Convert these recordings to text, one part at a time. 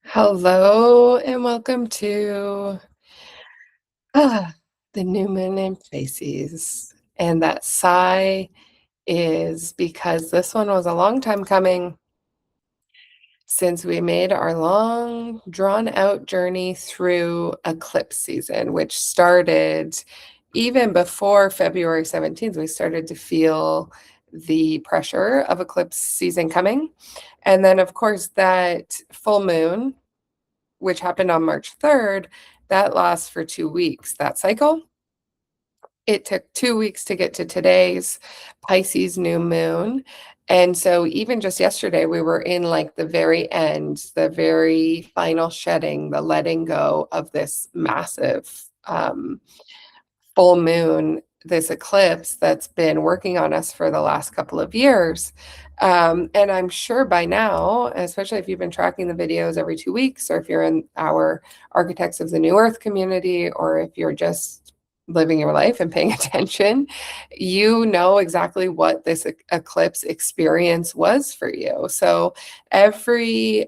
Hello and welcome to ah, the new moon in Pisces. And that sigh is because this one was a long time coming since we made our long, drawn out journey through eclipse season, which started even before February 17th. We started to feel the pressure of eclipse season coming. And then, of course, that full moon which happened on March 3rd, that lasts for 2 weeks, that cycle. It took 2 weeks to get to today's Pisces new moon, and so even just yesterday, we were in, like, the very end, the very final shedding, the letting go of this massive, full moon, this eclipse that's been working on us for the last couple of years. And I'm sure by now, especially if you've been tracking the videos every 2 weeks, or if you're in our Architects of the New Earth community, or if you're just living your life and paying attention, you know exactly what this eclipse experience was for you. So everyone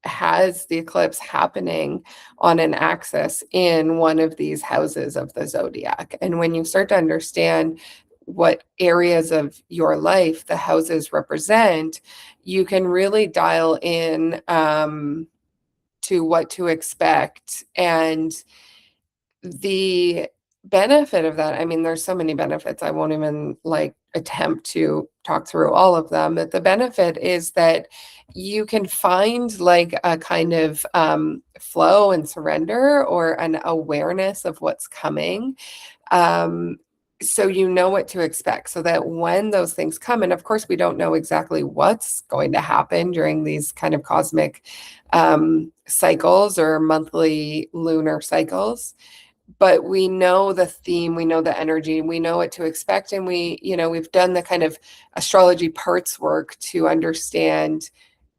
has the eclipse happening on an axis in one of these houses of the zodiac. And when you start to understand what areas of your life the houses represent, you can really dial in to what to expect. And the benefit of that, I mean, there's so many benefits. I won't even like attempt to talk through all of them. But the benefit is that you can find like a kind of flow and surrender or an awareness of what's coming. Um, so you know what to expect so that when those things come, and of course, we don't know exactly what's going to happen during these kind of cosmic cycles or monthly lunar cycles, but we know the theme, we know the energy, we know what to expect. And we've done the kind of astrology parts work to understand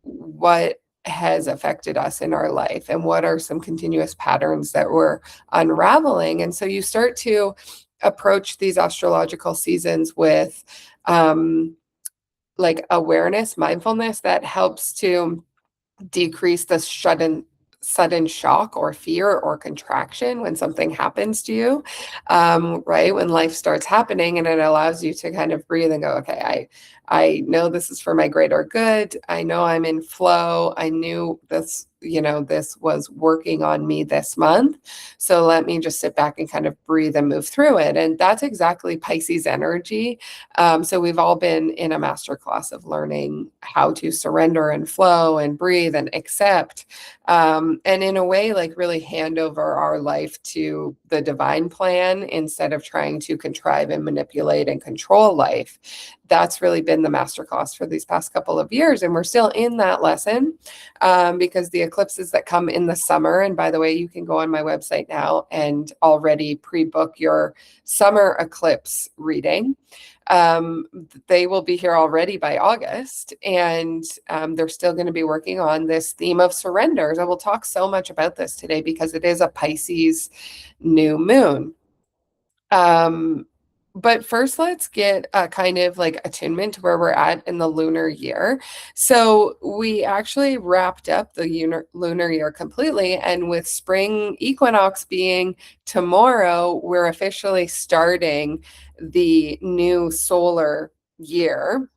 what has affected us in our life and what are some continuous patterns that we're unraveling. And so you start to approach these astrological seasons with like awareness, mindfulness that helps to decrease the sudden shock or fear or contraction when something happens to you, right? When life starts happening, and it allows you to kind of breathe and go, okay, I know this is for my greater good. I know I'm in flow. I knew this, this was working on me this month. So let me just sit back and kind of breathe and move through it. And that's exactly Pisces energy. So we've all been in a masterclass of learning how to surrender and flow and breathe and accept. And in a way, like really hand over our life to the divine plan instead of trying to contrive and manipulate and control life. That's really been the masterclass for these past couple of years. And we're still in that lesson because the eclipses that come in the summer, and by the way, you can go on my website now and already pre-book your summer eclipse reading. They will be here already by August, and they're still going to be working on this theme of surrenders. I will talk so much about this today because it is a Pisces new moon. But first, let's get a kind of like attunement to where we're at in the lunar year. So we actually wrapped up the lunar year completely. And with spring equinox being tomorrow, we're officially starting the new solar year.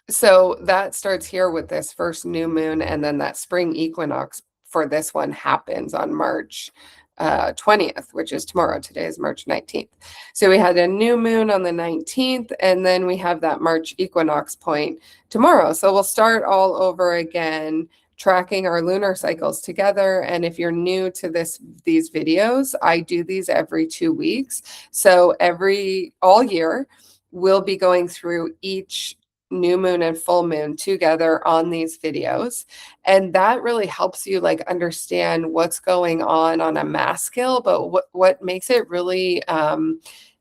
So that starts here with this first new moon, and then that spring equinox for this one happens on March 20th, which is tomorrow. Today is March 19th. So we had a new moon on the 19th, and then we have that March equinox point tomorrow. So we'll start all over again, tracking our lunar cycles together. And if you're new to these videos, I do these every 2 weeks. So all year, we'll be going through each new moon and full moon together on these videos, and that really helps you like understand what's going on a mass scale. But what makes it really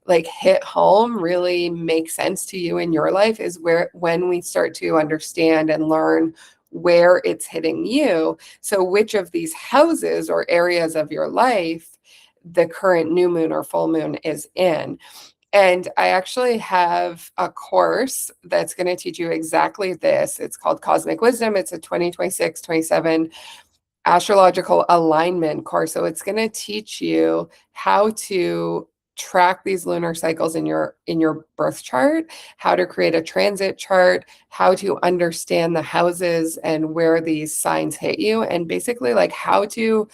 like hit home, really make sense to you in your life is when we start to understand and learn where it's hitting you. So which of these houses or areas of your life the current new moon or full moon is in. And I actually have a course that's going to teach you exactly this. It's called Cosmic Wisdom. It's a 2026-27 astrological alignment course. So it's going to teach you how to track these lunar cycles in your birth chart, how to create a transit chart, how to understand the houses and where these signs hit you, and basically like how to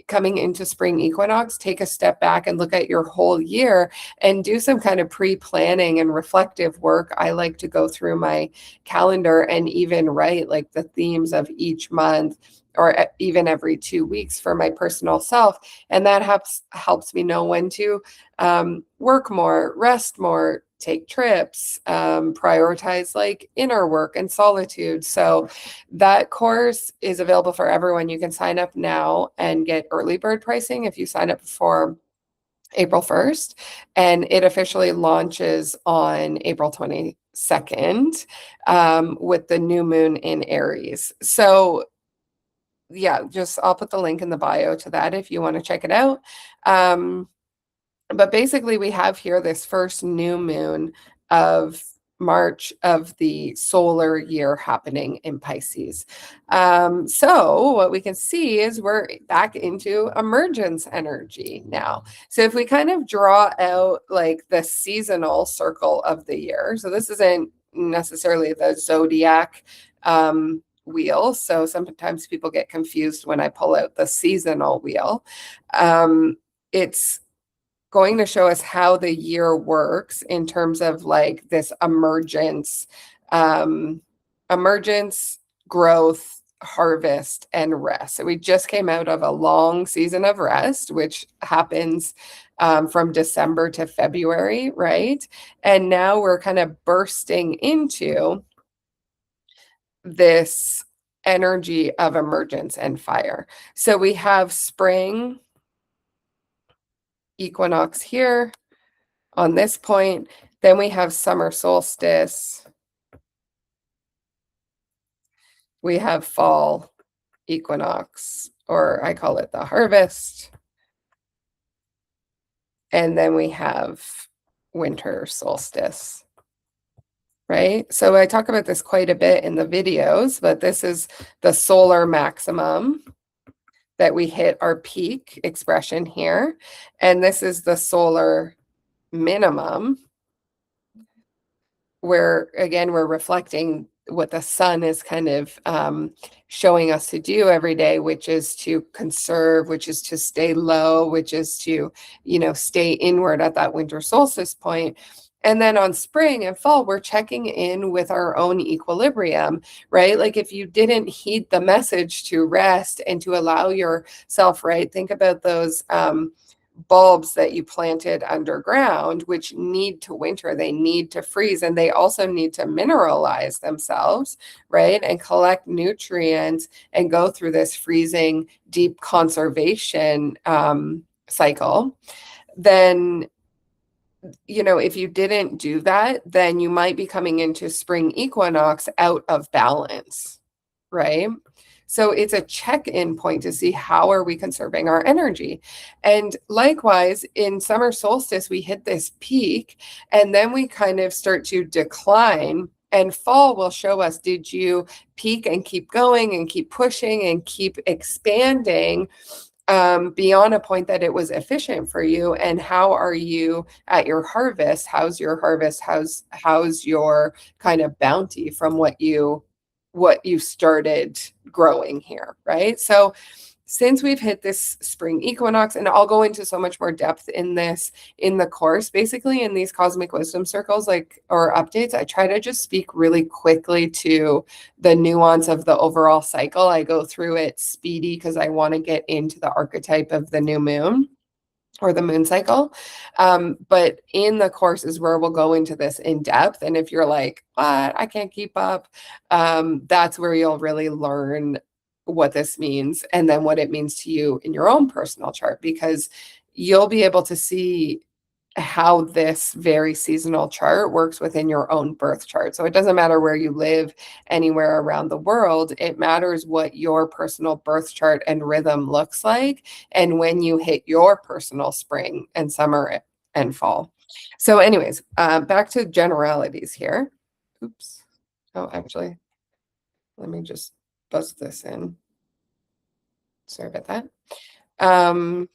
coming into spring equinox, take a step back and look at your whole year and do some kind of pre-planning and reflective work. I like to go through my calendar and even write like the themes of each month or even every 2 weeks for my personal self. And that helps me know when to work more, rest more, take trips, prioritize like inner work and solitude. So that course is available for everyone. You can sign up now and get early bird pricing if you sign up before April 1st, and it officially launches on April 22nd with the new moon in Aries. So yeah, just I'll put the link in the bio to that if you want to check it out. But basically we have here this first new moon of March of the solar year happening in Pisces. So what we can see is we're back into emergence energy now. So if we kind of draw out like the seasonal circle of the year, so this isn't necessarily the zodiac wheel. So sometimes people get confused when I pull out the seasonal wheel. It's going to show us how the year works in terms of like this emergence, growth, harvest, and rest. So we just came out of a long season of rest, which happens from December to February, right? And now we're kind of bursting into this energy of emergence and fire. So we have spring equinox here on this point. Then we have summer solstice. We have fall equinox, or I call it the harvest. And then we have winter solstice, right? So I talk about this quite a bit in the videos, but this is the solar maximum that we hit our peak expression here. And this is the solar minimum, where again we're reflecting what the sun is kind of showing us to do every day, which is to conserve, which is to stay low, which is to stay inward at that winter solstice point. And then on spring and fall, we're checking in with our own equilibrium, right? Like if you didn't heed the message to rest and to allow yourself, right? Think about those bulbs that you planted underground, which need to winter, they need to freeze, and they also need to mineralize themselves, right? And collect nutrients and go through this freezing, deep conservation cycle. Then if you didn't do that, then you might be coming into spring equinox out of balance, right? So it's a check-in point to see how are we conserving our energy. And likewise, in summer solstice, we hit this peak, and then we kind of start to decline. And fall will show us, did you peak and keep going and keep pushing and keep expanding beyond a point that it was efficient for you? And how are you at your harvest? How's your harvest? How's your kind of bounty from what you started growing here, right? So since we've hit this spring equinox, and I'll go into so much more depth in this in the course, basically in these cosmic wisdom circles, or updates, I try to just speak really quickly to the nuance of the overall cycle. I go through it speedy because I want to get into the archetype of the new moon or the moon cycle. But in the course is where we'll go into this in depth. And if you're like, what, I can't keep up, that's where you'll really learn what this means and then what it means to you in your own personal chart, because you'll be able to see how this very seasonal chart works within your own birth chart. So it doesn't matter where you live anywhere around the world. It matters what your personal birth chart and rhythm looks like, and when you hit your personal spring and summer and fall. So anyways, back to generalities here. Oops. Oh, actually, let me just buzz this in. Sorry about that.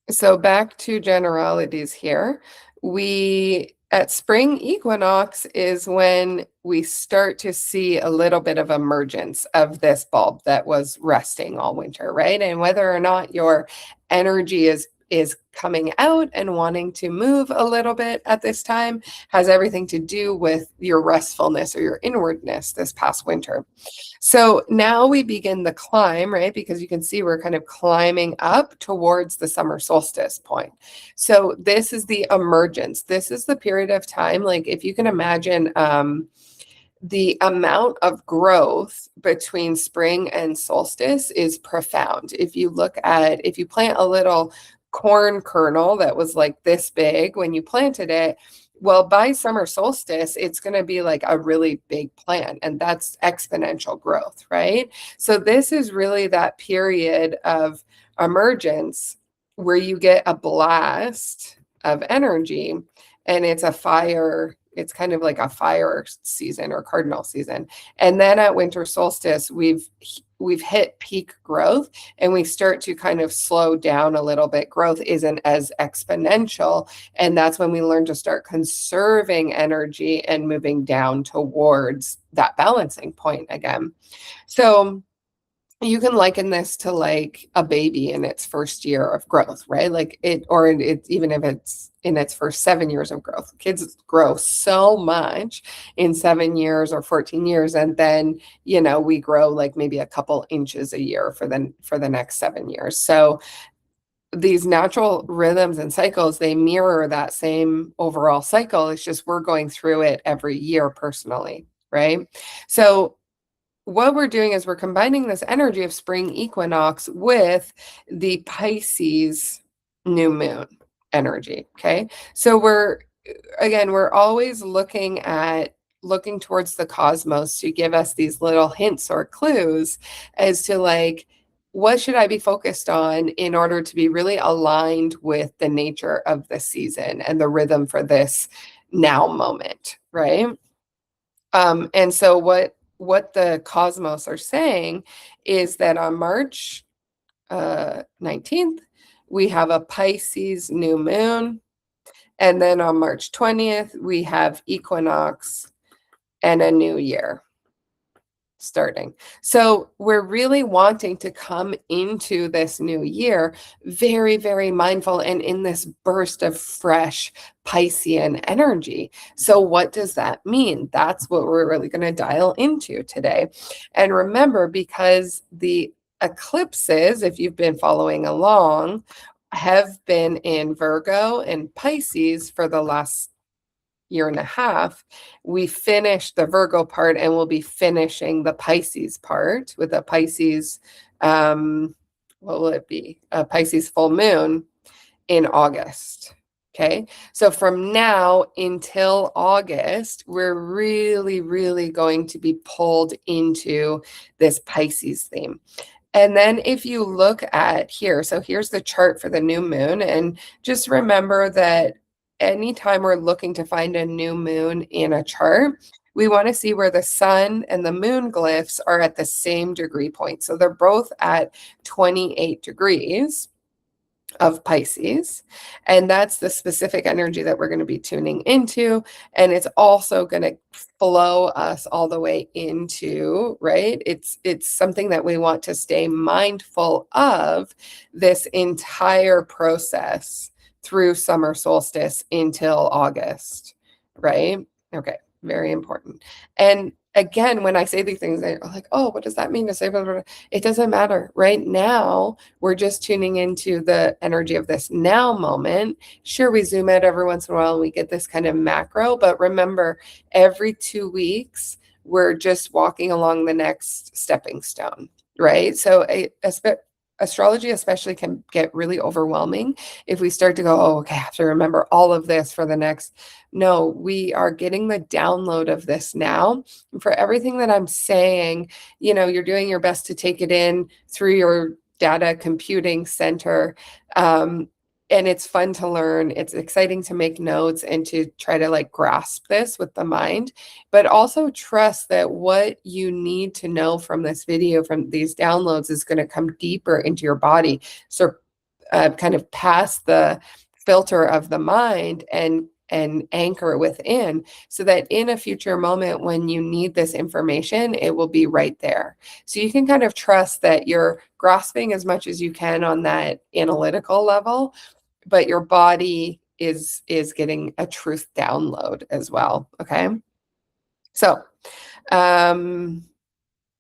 So back to generalities here. We at spring equinox is when we start to see a little bit of emergence of this bulb that was resting all winter, right? And whether or not your energy is coming out and wanting to move a little bit at this time has everything to do with your restfulness or your inwardness this past winter. So now we begin the climb, right? Because you can see we're kind of climbing up towards the summer solstice point. So this is the emergence. This is the period of time, like if you can imagine, the amount of growth between spring and solstice is profound. If you plant a little corn kernel that was like this big when you planted it, well, by summer solstice, it's going to be like a really big plant, and that's exponential growth, right? So this is really that period of emergence where you get a blast of energy, and it's kind of like a fire season or cardinal season. And then at winter solstice, we've hit peak growth, and we start to kind of slow down a little bit. Growth isn't as exponential, and that's when we learn to start conserving energy and moving down towards that balancing point again. So you can liken this to like a baby in its first year of growth, right? Even if it's in its first 7 years of growth. Kids grow so much in 7 years or 14 years. And then, we grow like maybe a couple inches a year for the next 7 years. So these natural rhythms and cycles, they mirror that same overall cycle. It's just we're going through it every year personally, right? So what we're doing is we're combining this energy of spring equinox with the Pisces new moon energy. Okay. So we're always looking towards the cosmos to give us these little hints or clues as to like, what should I be focused on in order to be really aligned with the nature of the season and the rhythm for this now moment, right? And so what the cosmos are saying is that on March 19th, we have a Pisces new moon. And then on March 20th, we have equinox and a new year starting. So we're really wanting to come into this new year very, very mindful and in this burst of fresh Piscean energy. So what does that mean? That's what we're really going to dial into today. And remember, because the eclipses, if you've been following along, have been in Virgo and Pisces for the last year and a half. We finished the Virgo part, and we'll be finishing the Pisces part with a Pisces, what will it be? A Pisces full moon in August. Okay. So from now until August, we're really, really going to be pulled into this Pisces theme. And then if you look at here, so here's the chart for the new moon. And just remember that anytime we're looking to find a new moon in a chart, we want to see where the sun and the moon glyphs are at the same degree point. So they're both at 28 degrees of Pisces. And that's the specific energy that we're going to be tuning into. And it's also going to flow us all the way into, right? It's something that we want to stay mindful of this entire process through summer solstice until August, right? Okay, very important. And again, when I say these things, they're like, oh, what does that mean to say blah, blah, blah? It doesn't matter. Right now, we're just tuning into the energy of this now moment. Sure, we zoom out every once in a while and we get this kind of macro, but remember, every 2 weeks, we're just walking along the next stepping stone, right? So astrology especially can get really overwhelming if we start to go, oh, okay, I have to remember all of this for the next. No, we are getting the download of this now. And for everything that I'm saying, you're doing your best to take it in through your data computing center. and it's fun to learn. It's exciting to make notes and to try to like grasp this with the mind, but also trust that what you need to know from this video, from these downloads, is going to come deeper into your body. So kind of past the filter of the mind and anchor within, so that in a future moment when you need this information, it will be right there. So you can kind of trust that you're grasping as much as you can on that analytical level, but your body is getting a truth download as well. Okay. So um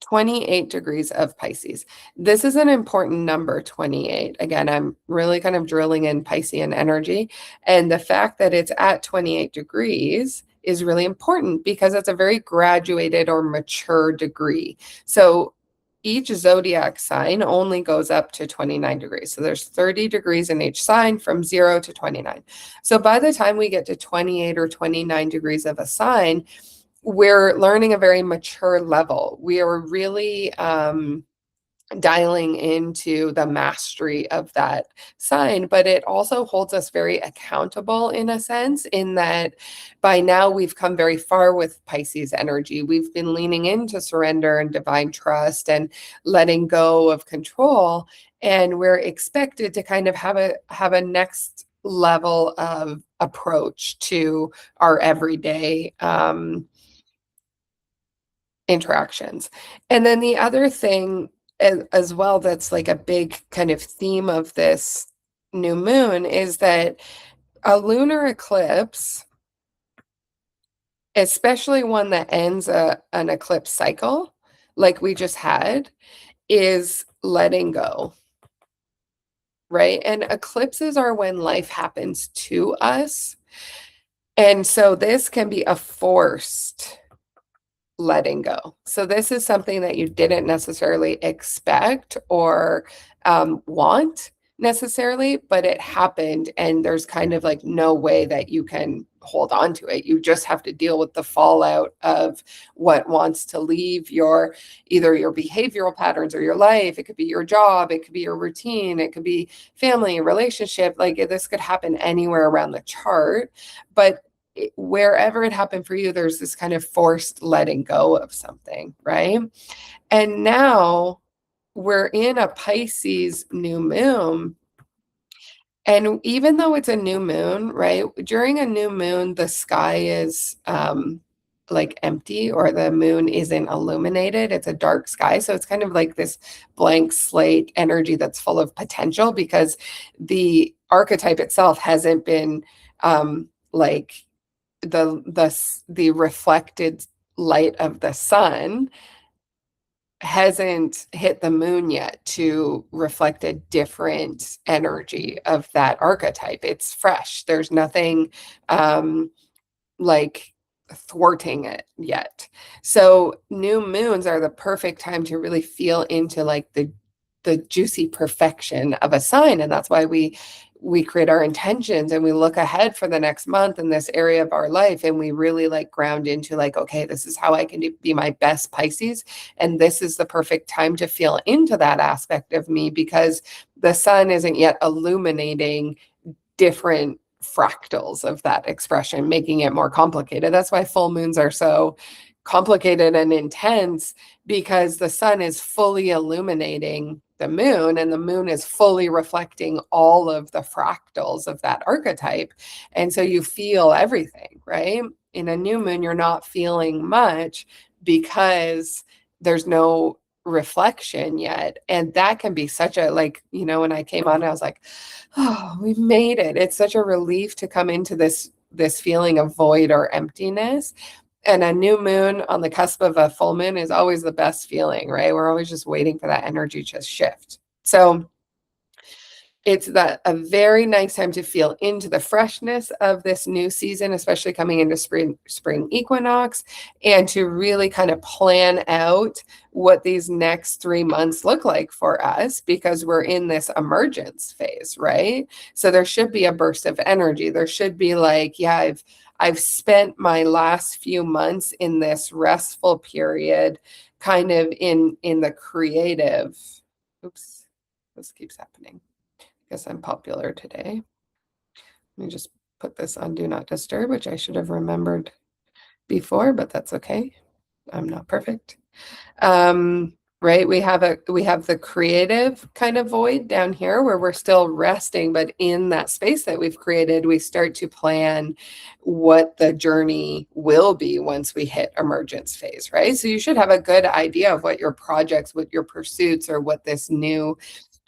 28 degrees of Pisces. This is an important number, 28. Again, I'm really kind of drilling in Piscean energy. And the fact that it's at 28 degrees is really important because it's a very graduated or mature degree. So each zodiac sign only goes up to 29 degrees. So there's 30 degrees in each sign from 0 to 29. So by the time we get to 28 or 29 degrees of a sign, we're learning a very mature level. We are really dialing into the mastery of that sign, but it also holds us very accountable in a sense, in that by now we've come very far with Pisces energy. We've been leaning into surrender and divine trust and letting go of control, and we're expected to kind of have a next level of approach to our everyday interactions. And then the other thing as well, that's like a big kind of theme of this new moon, is that a lunar eclipse, especially one that ends an eclipse cycle like we just had, is letting go, right? And eclipses are when life happens to us. And so this can be a forced letting go. So this is something that you didn't necessarily expect or want necessarily, but it happened, and there's kind of like no way that you can hold on to it. You just have to deal with the fallout of what wants to leave your, either your behavioral patterns or your life. It could be your job, it could be your routine, it could be family, relationship. Like this could happen anywhere around the chart, but wherever it happened for you, there's this kind of forced letting go of something, right? And now we're in a Pisces new moon. And even though it's a new moon, right? During a new moon, the sky is like empty, or the moon isn't illuminated. It's a dark sky. So it's kind of like this blank slate energy that's full of potential, because the archetype itself hasn't been like the reflected light of the sun hasn't hit the moon yet to reflect a different energy of that archetype. It's fresh. There's nothing like thwarting it yet. So new moons are the perfect time to really feel into like the juicy perfection of a sign. And that's why we create our intentions and we look ahead for the next month in this area of our life, and we really like ground into like, okay, this is how I can be my best Pisces, and this is the perfect time to feel into that aspect of me, because the sun isn't yet illuminating different fractals of that expression, making it more complicated. That's why full moons are so complicated and intense, because the sun is fully illuminating the moon, and the moon is fully reflecting all of the fractals of that archetype. And so you feel everything, right? In a new moon, you're not feeling much because there's no reflection yet. And that can be such a, like, when I came on, I was like, oh, we made it. It's such a relief to come into this feeling of void or emptiness. And a new moon on the cusp of a full moon is always the best feeling, right? We're always just waiting for that energy to shift. So it's a very nice time to feel into the freshness of this new season, especially coming into spring equinox, and to really kind of plan out what these next 3 months look like for us, because we're in this emergence phase, right? So there should be a burst of energy. There should be like, yeah, I've spent my last few months in this restful period, kind of in the creative. Oops, this keeps happening. Guess I'm popular today. Let me just put this on Do Not Disturb, which I should have remembered before, but that's okay. I'm not perfect. Right, we have the creative kind of void down here where we're still resting, but in that space that we've created, we start to plan what the journey will be once we hit emergence phase, right? So you should have a good idea of what your projects, what your pursuits, or what this new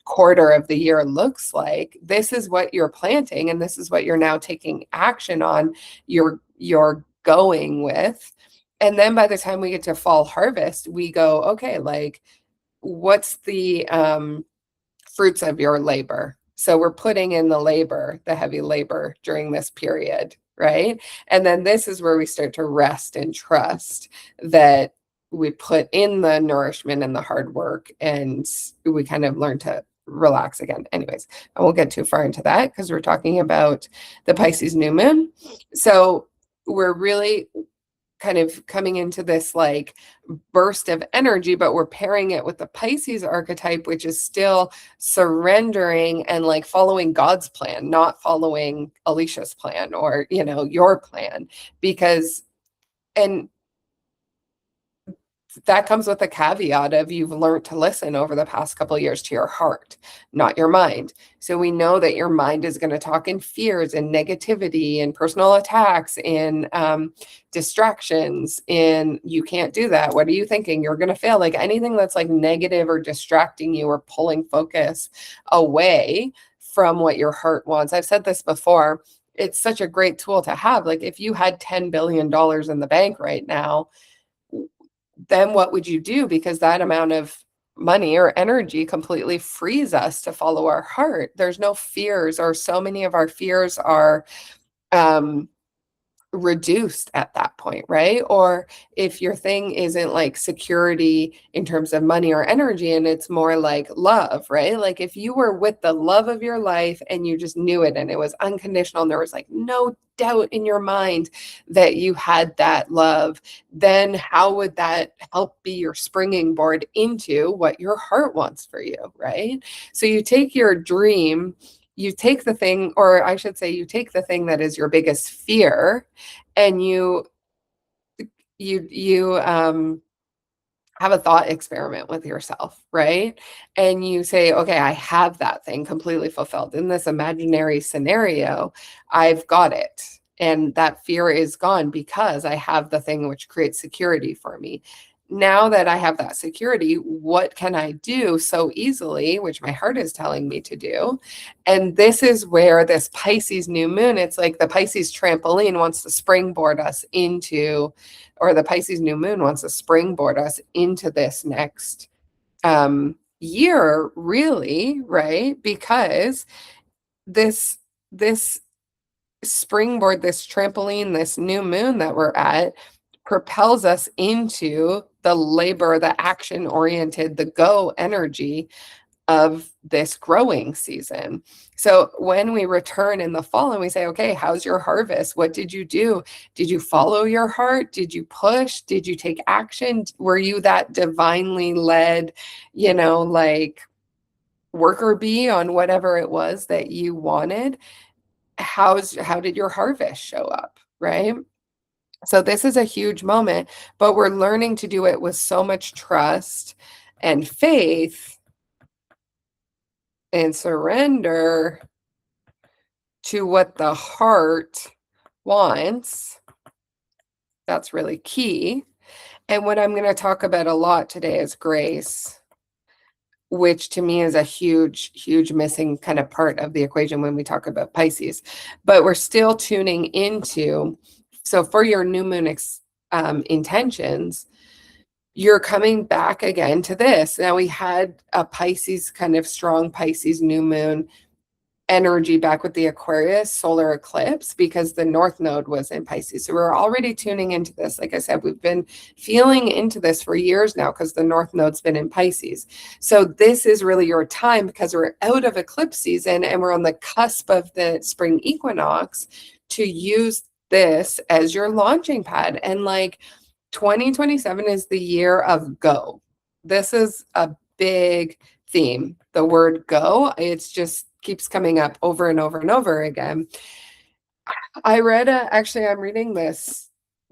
quarter of the year looks like. This is what you're planting, and this is what you're now taking action on. You're going with. And then by the time we get to fall harvest, we go, okay, like, what's the fruits of your labor? So we're putting in the labor, the heavy labor during this period, right? And then this is where we start to rest and trust that we put in the nourishment and the hard work, and we kind of learn to relax again. Anyways, I won't get too far into that because we're talking about the Pisces new moon. So we're really kind of coming into this like burst of energy, but we're pairing it with the Pisces archetype, which is still surrendering and like following God's plan, not following Alicia's plan or, your plan. Because, and that comes with a caveat of you've learned to listen over the past couple of years to your heart, not your mind. So we know that your mind is going to talk in fears and negativity and personal attacks and distractions. And you can't do that. What are you thinking? You're going to fail. Like anything that's like negative or distracting you or pulling focus away from what your heart wants. I've said this before. It's such a great tool to have. Like if you had $10 billion in the bank right now, then what would you do? Because that amount of money or energy completely frees us to follow our heart. There's no fears, or so many of our fears are reduced at that point, right? Or if your thing isn't like security in terms of money or energy, and it's more like love, right? Like if you were with the love of your life and you just knew it and it was unconditional and there was like no doubt in your mind that you had that love, then how would that help be your springing board into what your heart wants for you, right? So you take your dream, you take the thing, or I should say, you take the thing that is your biggest fear, and you have a thought experiment with yourself, right? And you say, okay, I have that thing completely fulfilled in this imaginary scenario. I've got it. And that fear is gone because I have the thing which creates security for me. Now that I have that security, what can I do so easily, which my heart is telling me to do? And this is where this Pisces new moon, it's like the Pisces trampoline wants to springboard us into, or the Pisces new moon wants to springboard us into this next year, really, right? Because this springboard, this trampoline, this new moon that we're at propels us into the labor, the action oriented, the go energy of this growing season. So when we return in the fall and we say, okay, how's your harvest? What did you do? Did you follow your heart? Did you push? Did you take action? Were you that divinely led, like worker bee on whatever it was that you wanted? How did your harvest show up, right? So this is a huge moment, but we're learning to do it with so much trust and faith and surrender to what the heart wants. That's really key. And what I'm going to talk about a lot today is grace, which to me is a huge, huge missing kind of part of the equation when we talk about Pisces. But we're still tuning into, so for your new moon intentions, you're coming back again to this. Now we had a Pisces, kind of strong Pisces new moon energy back with the Aquarius solar eclipse because the North Node was in Pisces. So we're already tuning into this. Like I said, we've been feeling into this for years now because the North Node's been in Pisces. So this is really your time because we're out of eclipse season and we're on the cusp of the spring equinox to use this as your launching pad. And like 2027 is the year of go. This is a big theme. The word go, it's just keeps coming up over and over and over again. I read actually, I'm reading this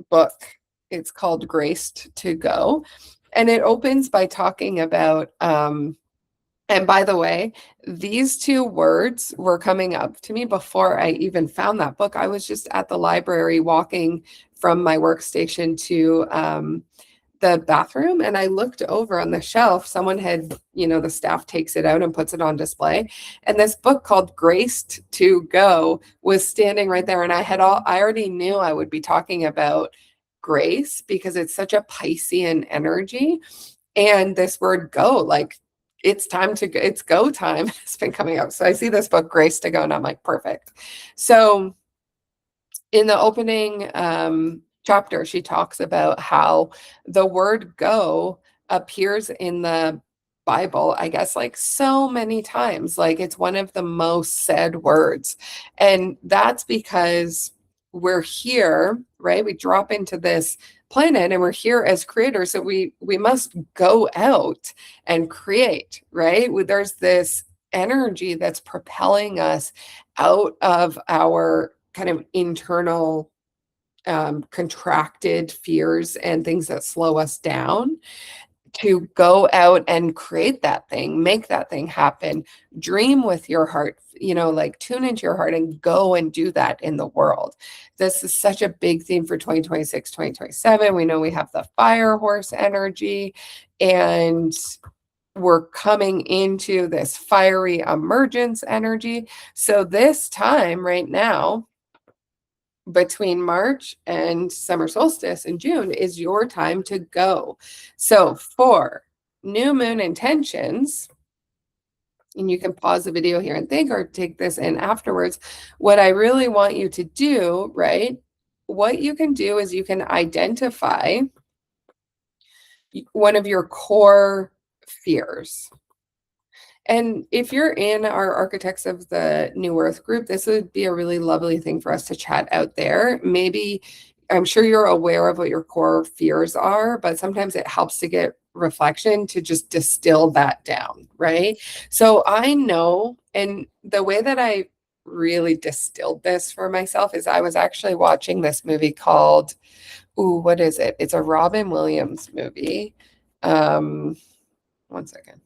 book. It's called Graced to Go. And it opens by talking about, and by the way, these two words were coming up to me before I even found that book. I was just at the library walking from my workstation to the bathroom, and I looked over on the shelf. Someone had, the staff takes it out and puts it on display. And this book called Graced to Go was standing right there. And I already knew I would be talking about grace because it's such a Piscean energy. And this word go, like it's time to go, it's go time. It's been coming up. So I see this book, Grace to Go, and I'm like, perfect. So in the opening chapter, she talks about how the word go appears in the Bible, I guess, like so many times. Like it's one of the most said words. And that's because we're here, right? We drop into this planet and we're here as creators. So we must go out and create, right? There's this energy that's propelling us out of our kind of internal contracted fears and things that slow us down to go out and create that thing, make that thing happen, dream with your heart, like tune into your heart and go and do that in the world. This is such a big theme for 2026, 2027. We know we have the fire horse energy, and we're coming into this fiery emergence energy. So this time right now, between March and summer solstice in June, is your time to go. So for new moon intentions, and you can pause the video here and think, or take this in afterwards, what I really want you to do, right? What you can do is you can identify one of your core fears. And if you're in our Architects of the New Earth group, this would be a really lovely thing for us to chat out there. Maybe, I'm sure you're aware of what your core fears are, but sometimes it helps to get reflection to just distill that down, right? So I know, and the way that I really distilled this for myself is I was actually watching this movie called, what is it? It's a Robin Williams movie. One second.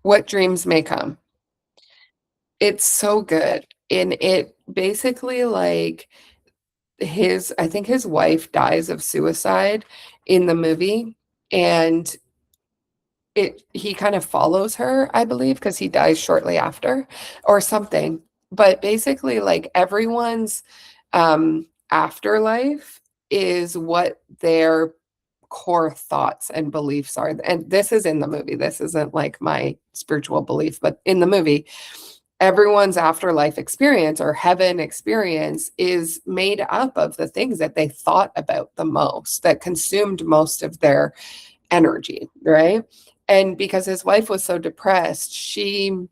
What Dreams May Come. It's so good. And it basically, like, I think his wife dies of suicide in the movie, and he kind of follows her, I believe, because he dies shortly after or something. But basically, like, everyone's afterlife is what their core thoughts and beliefs are. And this is in the movie. This isn't like my spiritual belief, but in the movie, everyone's afterlife experience or heaven experience is made up of the things that they thought about the most, that consumed most of their energy, right? And because his wife was so depressed, she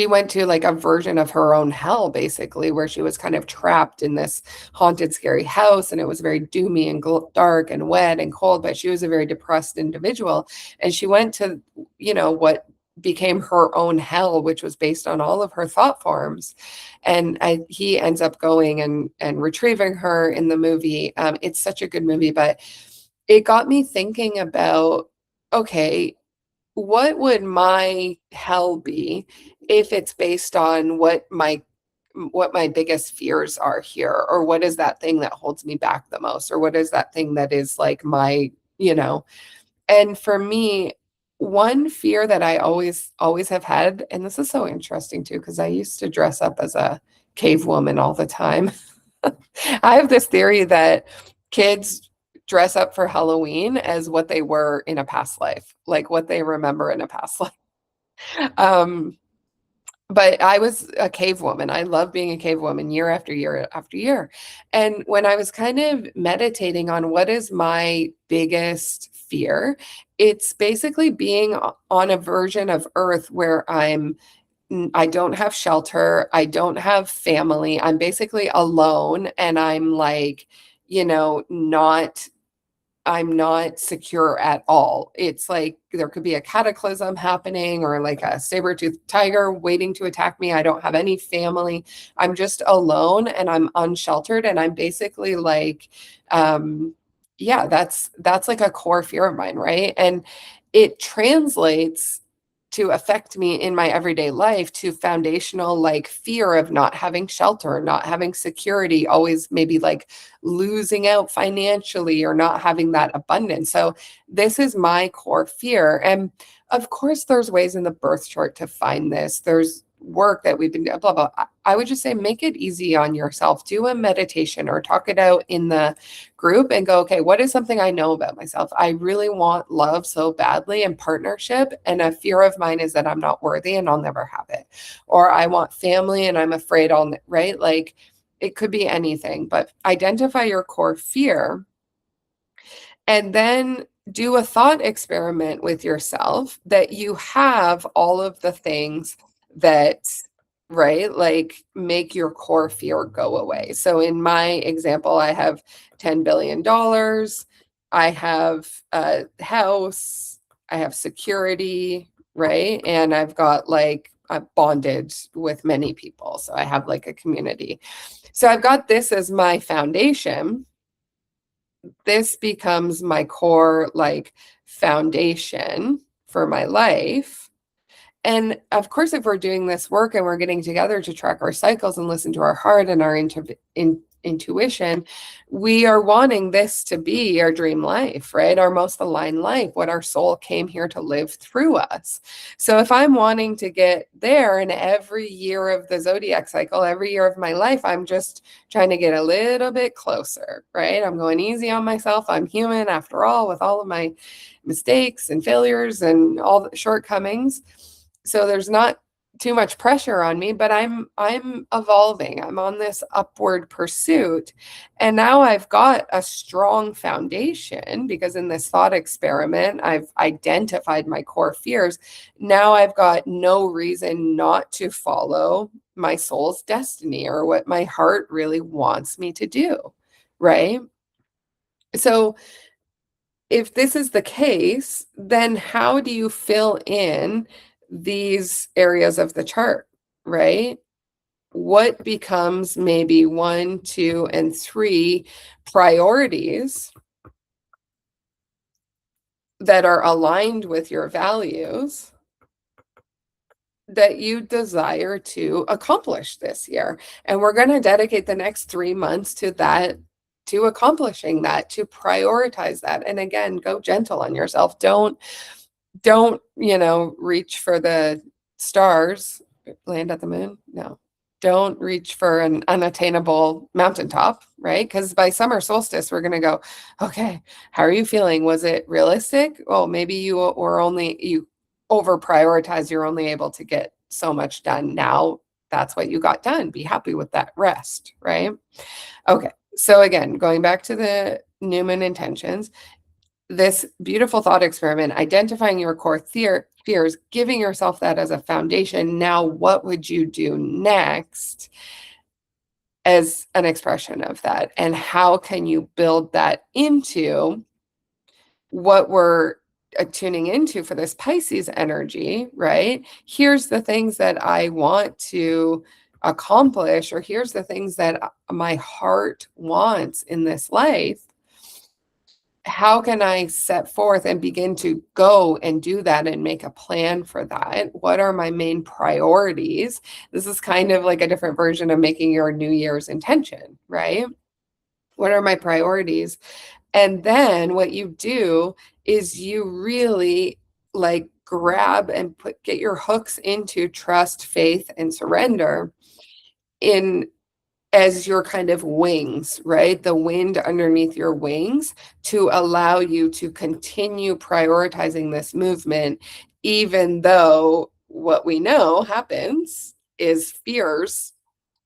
went to like a version of her own hell, basically, where she was kind of trapped in this haunted, scary house. And it was very doomy and dark and wet and cold, but she was a very depressed individual. And she went to, what became her own hell, which was based on all of her thought forms. And he ends up going and retrieving her in the movie. It's such a good movie, but it got me thinking about, okay, what would my hell be if it's based on what my biggest fears are here, or what is that thing that holds me back the most, or what is that thing that is like and for me, one fear that I always have had, and this is so interesting too, because I used to dress up as a cave woman all the time. I have this theory that kids dress up for Halloween as what they were in a past life, like what they remember in a past life. Um, but I was a cave woman. I love being a cave woman year after year after year. And when I was kind of meditating on what is my biggest fear, it's basically being on a version of Earth where I don't have shelter, I don't have family, I'm basically alone, and I'm like, not I'm not secure at all. It's like there could be a cataclysm happening or like a saber-toothed tiger waiting to attack me. I don't have any family. I'm just alone and I'm unsheltered and I'm basically like yeah, that's like a core fear of mine, right? And it translates to affect me in my everyday life to foundational like fear of not having shelter, not having security, always maybe like losing out financially or not having that abundance. So this is my core fear. And of course, there's ways in the birth chart to find this. There's work that we've been blah blah. I would just say make it easy on yourself. Do a meditation or talk it out in the group and go, okay, what is something I know about myself? I really want love so badly and partnership. And a fear of mine is that I'm not worthy and I'll never have it. Or I want family and I'm afraid right? Like it could be anything, but identify your core fear and then do a thought experiment with yourself that you have all of the things that, right, like make your core fear go away. So in my example, I have $10 billion. I have a house. I have security, right? And I've got like, I'm bonded with many people. So I have like a community. So I've got this as my foundation. This becomes my core like foundation for my life. And of course, if we're doing this work and we're getting together to track our cycles and listen to our heart and our intuition, we are wanting this to be our dream life, right? Our most aligned life, what our soul came here to live through us. So if I'm wanting to get there in every year of the zodiac cycle, every year of my life, I'm just trying to get a little bit closer, right? I'm going easy on myself. I'm human after all, with all of my mistakes and failures and all the shortcomings. So there's not too much pressure on me, but I'm evolving. I'm on this upward pursuit. And now I've got a strong foundation because in this thought experiment, I've identified my core fears. Now I've got no reason not to follow my soul's destiny or what my heart really wants me to do, right? So if this is the case, then how do you fill in these areas of the chart, right? What becomes maybe 1, 2, and 3 priorities that are aligned with your values that you desire to accomplish this year? And we're going to dedicate the next 3 months to that, to accomplishing that, to prioritize that. And again, go gentle on yourself. Don't, reach for the stars, land at the moon. No. Don't reach for an unattainable mountaintop, right? Because by summer solstice, we're going to go, okay, how are you feeling? Was it realistic? Oh, maybe you over prioritize. You're only able to get so much done. Now that's what you got done. Be happy with that rest, right? Okay. So again, going back to the new moon intentions, this beautiful thought experiment, identifying your core fears, giving yourself that as a foundation. Now, what would you do next as an expression of that? And how can you build that into what we're tuning into for this Pisces energy, right? Here's the things that I want to accomplish, or here's the things that my heart wants in this life. How can I set forth and begin to go and do that and make a plan for that? What are my main priorities? This is kind of like a different version of making your New Year's intention, right? What are my priorities? And then what you do is you really like grab and get your hooks into trust, faith, and surrender in as your kind of wings, right? The wind underneath your wings to allow you to continue prioritizing this movement, even though what we know happens is fears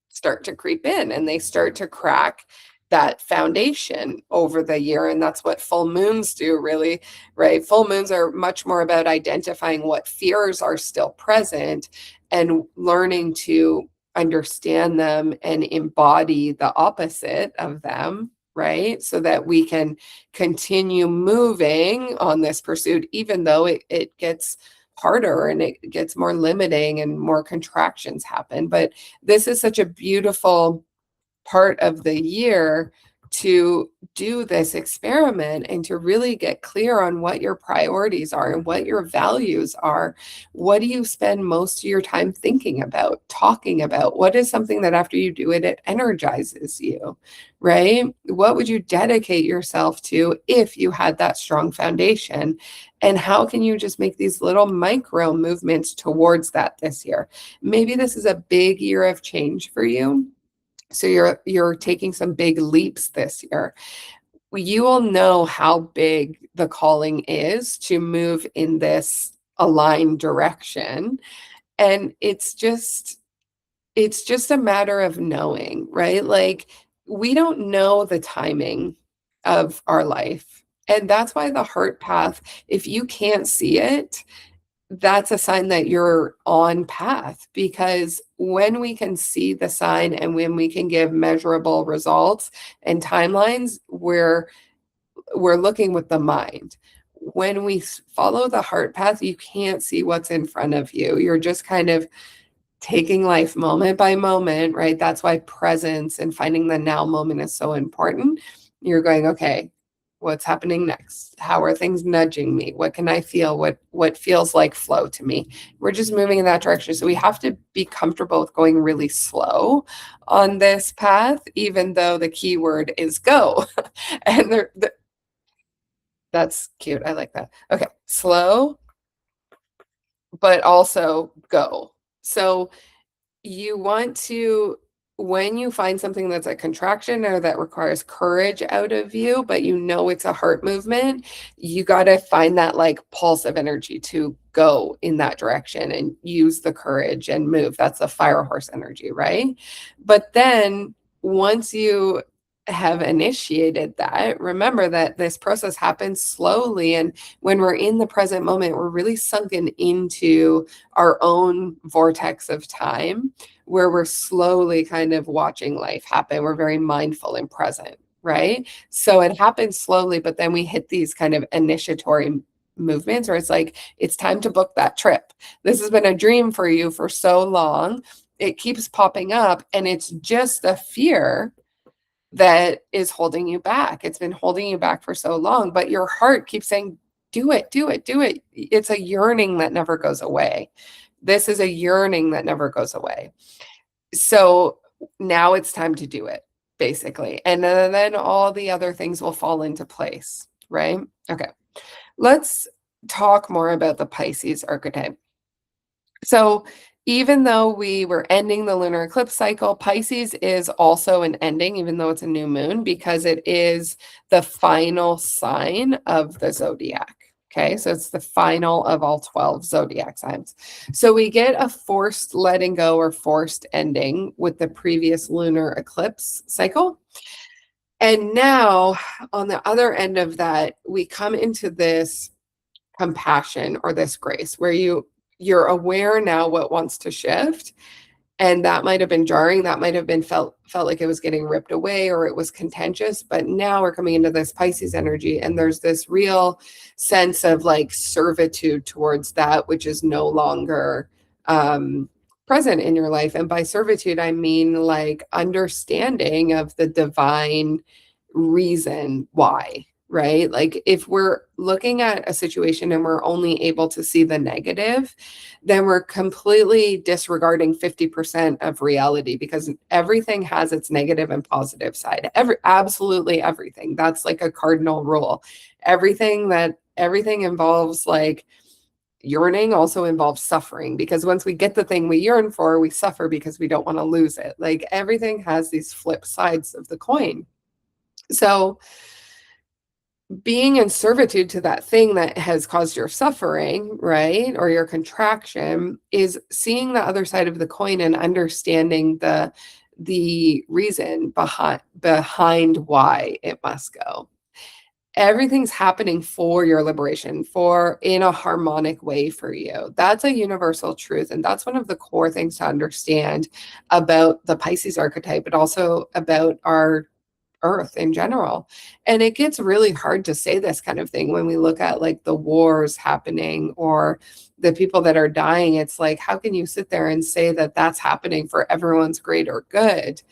start to creep in and they start to crack that foundation over the year. And that's what full moons do, really, right? Full moons are much more about identifying what fears are still present and learning to understand them and embody the opposite of them, right? So that we can continue moving on this pursuit, even though it gets harder and it gets more limiting and more contractions happen. But this is such a beautiful part of the year to do this experiment and to really get clear on what your priorities are and what your values are. What do you spend most of your time thinking about, talking about? What is something that after you do it, it energizes you, right? What would you dedicate yourself to if you had that strong foundation? And how can you just make these little micro movements towards that this year? Maybe this is a big year of change for you, so you're taking some big leaps this year. You will know how big the calling is to move in this aligned direction. And it's just a matter of knowing, right? Like, we don't know the timing of our life. And that's why the heart path, if you can't see it, that's a sign that you're on path, because when we can see the sign and when we can give measurable results and timelines, we're looking with the mind. When we follow the heart path, you can't see what's in front of you. You're just kind of taking life moment by moment, right? That's why presence and finding the now moment is so important. You're going, okay, what's happening next? How are things nudging me? What can I feel? What feels like flow to me? We're just moving in that direction. So we have to be comfortable with going really slow on this path, even though the key word is go. And that's cute. I like that. Okay, slow, but also go. So you want to, when you find something that's a contraction or that requires courage out of you, but you know it's a heart movement, you got to find that like pulse of energy to go in that direction and use the courage and move. That's the fire horse energy, right? But then once you have initiated that, remember that this process happens slowly. And when we're in the present moment, we're really sunken into our own vortex of time where we're slowly kind of watching life happen. We're very mindful and present, right? So it happens slowly, but then we hit these kind of initiatory movements where it's like, it's time to book that trip. This has been a dream for you for so long. It keeps popping up, and it's just a fear that is holding you back. It's been holding you back for so long, but your heart keeps saying, do it, do it, do it. It's a yearning that never goes away. This is a yearning that never goes away. So now it's time to do it, basically. And then all the other things will fall into place, right? Okay. Let's talk more about the Pisces archetype. So even though we were ending the lunar eclipse cycle, Pisces is also an ending, even though it's a new moon, because it is the final sign of the zodiac. Okay, so it's the final of all 12 zodiac signs. So we get a forced letting go or forced ending with the previous lunar eclipse cycle. And now, on the other end of that, we come into this compassion or this grace where you're aware now what wants to shift, and that might have been jarring, that might have been felt like it was getting ripped away or it was contentious, but now we're coming into this Pisces energy, and there's this real sense of like servitude towards that which is no longer present in your life. And by servitude I mean like understanding of the divine reason why, right? Like if we're looking at a situation and we're only able to see the negative, then we're completely disregarding 50% of reality, because everything has its negative and positive side. Absolutely everything. That's like a cardinal rule. Everything involves like yearning also involves suffering, because once we get the thing we yearn for, we suffer because we don't want to lose it. Like everything has these flip sides of the coin. So being in servitude to that thing that has caused your suffering, right, or your contraction, is seeing the other side of the coin and understanding the reason behind why it must go. Everything's happening for your liberation, for in a harmonic way for you. That's a universal truth, and that's one of the core things to understand about the Pisces archetype, but also about our Earth in general. And it gets really hard to say this kind of thing when we look at like the wars happening or the people that are dying. It's like, how can you sit there and say that that's happening for everyone's greater good?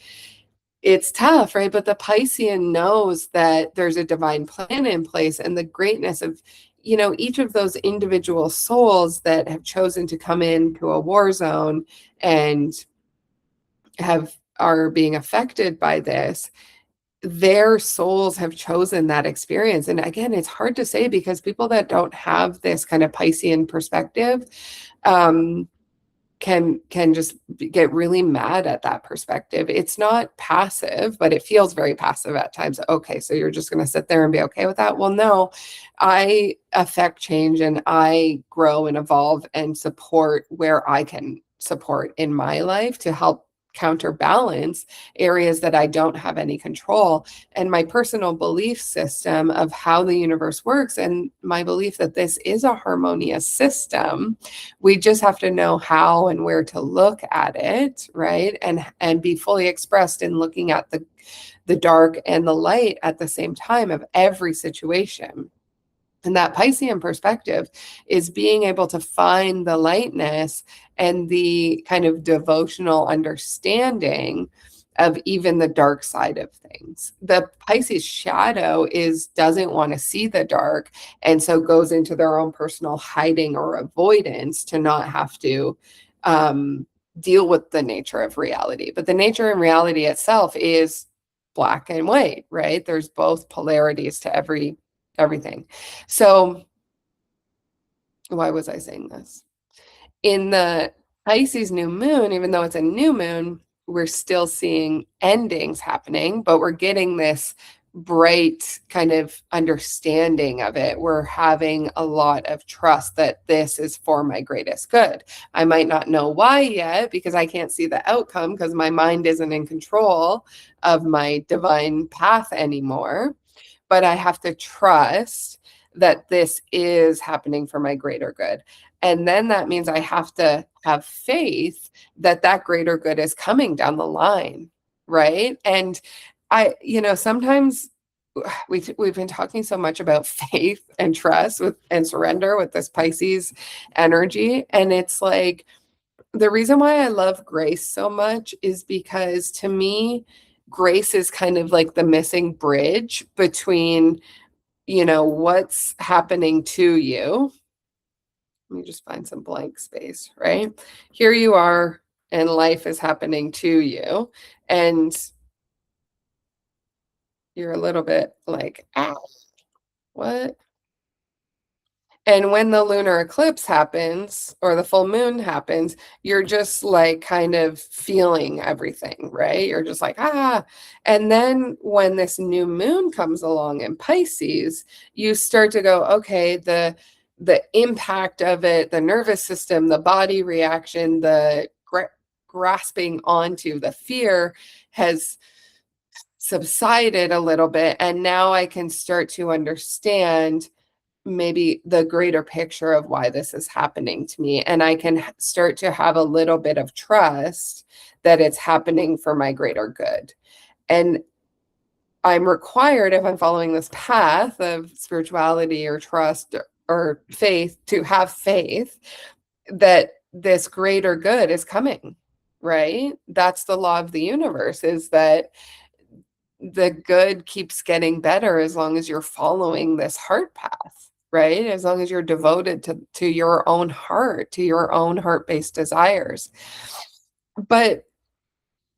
It's tough, right? But the Piscean knows that there's a divine plan in place, and the greatness of, each of those individual souls that have chosen to come into a war zone and are being affected by this. Their souls have chosen that experience. And again, it's hard to say because people that don't have this kind of Piscean perspective, um, can just get really mad at that perspective. It's not passive, but it feels very passive at times. Okay, so you're just going to sit there and be okay with that? Well, no, I affect change and I grow and evolve and support where I can support in my life to help counterbalance areas that I don't have any control. And my personal belief system of how the universe works and my belief that this is a harmonious system, we just have to know how and where to look at it, right? And be fully expressed in looking at the dark and the light at the same time of every situation. And that Piscean perspective is being able to find the lightness and the kind of devotional understanding of even the dark side of things. The Pisces shadow doesn't want to see the dark, and so goes into their own personal hiding or avoidance to not have to deal with the nature of reality. But the nature and reality itself is black and white, right? There's both polarities to everything. So why was I saying this? In the Pisces new moon, even though it's a new moon, we're still seeing endings happening, but we're getting this bright kind of understanding of it. We're having a lot of trust that this is for my greatest good. I might not know why yet because I can't see the outcome because my mind isn't in control of my divine path anymore, but I have to trust that this is happening for my greater good. And then that means I have to have faith that that greater good is coming down the line, right? And sometimes we've been talking so much about faith and trust and surrender with this Pisces energy, and it's like the reason why I love grace so much is because to me, grace is kind of like the missing bridge between what's happening to you. Let me just find some blank space, right? Here you are, and life is happening to you, and you're a little bit like, ow, what? And when the lunar eclipse happens or the full moon happens, you're just like kind of feeling everything, right? You're just like, ah. And then when this new moon comes along in Pisces, you start to go, okay, the impact of it, the nervous system, the body reaction, the grasping onto the fear has subsided a little bit. And now I can start to understand maybe the greater picture of why this is happening to me. And I can start to have a little bit of trust that it's happening for my greater good. And I'm required, if I'm following this path of spirituality or trust or faith, to have faith that this greater good is coming, right? That's the law of the universe, is that the good keeps getting better as long as you're following this heart path, right? As long as you're devoted to your own heart, to your own heart-based desires. But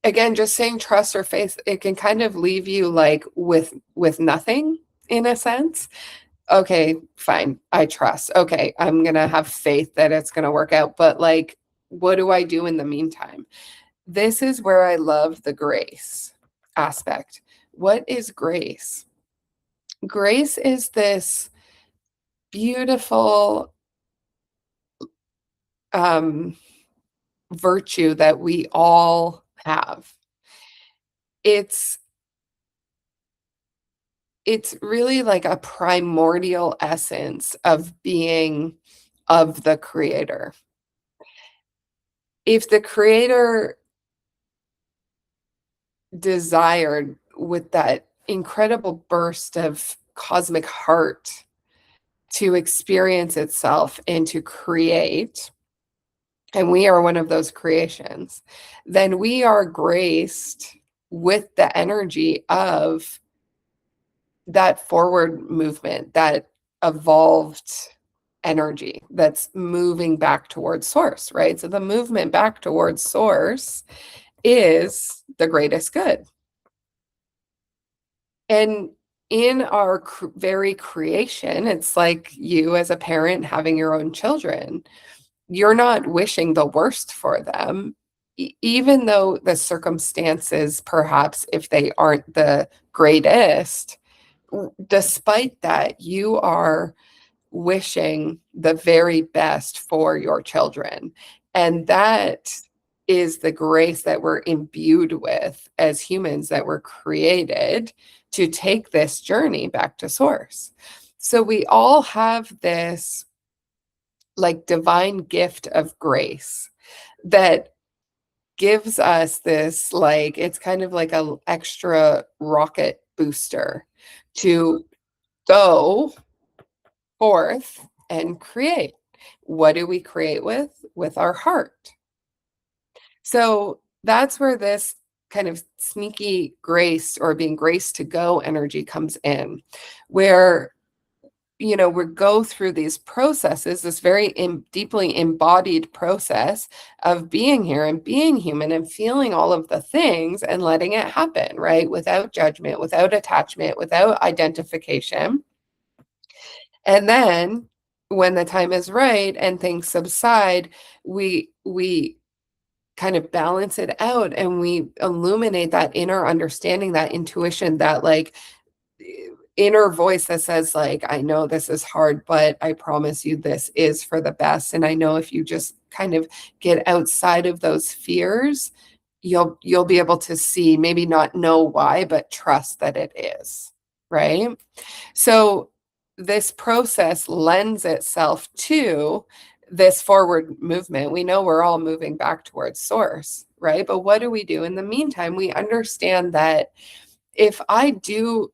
again, just saying trust or faith, it can kind of leave you like with nothing in a sense. Okay, fine. I trust. Okay, I'm going to have faith that it's going to work out, but like what do I do in the meantime? This is where I love the grace aspect. What is grace? Grace is this beautiful um, virtue that we all have. It's it's really like a primordial essence of being of the creator. If the creator desired with that incredible burst of cosmic heart to experience itself and to create, and we are one of those creations, then we are graced with the energy of that forward movement, that evolved energy that's moving back towards source, right? So the movement back towards source is the greatest good. And in our very creation, it's like you as a parent having your own children. You're not wishing the worst for them, even though the circumstances, perhaps if they aren't the greatest, despite that, you are wishing the very best for your children. And that is the grace that we're imbued with as humans, that were created to take this journey back to source. So we all have this like divine gift of grace that gives us this, like, it's kind of like a extra rocket booster to go forth and create. What do we create with? With our heart. So that's where this kind of sneaky grace, or being graced to go energy, comes in, where we go through these processes, this very deeply embodied process of being here and being human and feeling all of the things and letting it happen, right? Without judgment, without attachment, without identification. And then when the time is right and things subside, we kind of balance it out, and we illuminate that inner understanding, that intuition, that like inner voice that says, like, I know this is hard, but I promise you this is for the best. And I know if you just kind of get outside of those fears, you'll be able to see, maybe not know why, but trust that it is, right? So this process lends itself to this forward movement. We know we're all moving back towards source, right? But what do we do in the meantime? We understand that if I do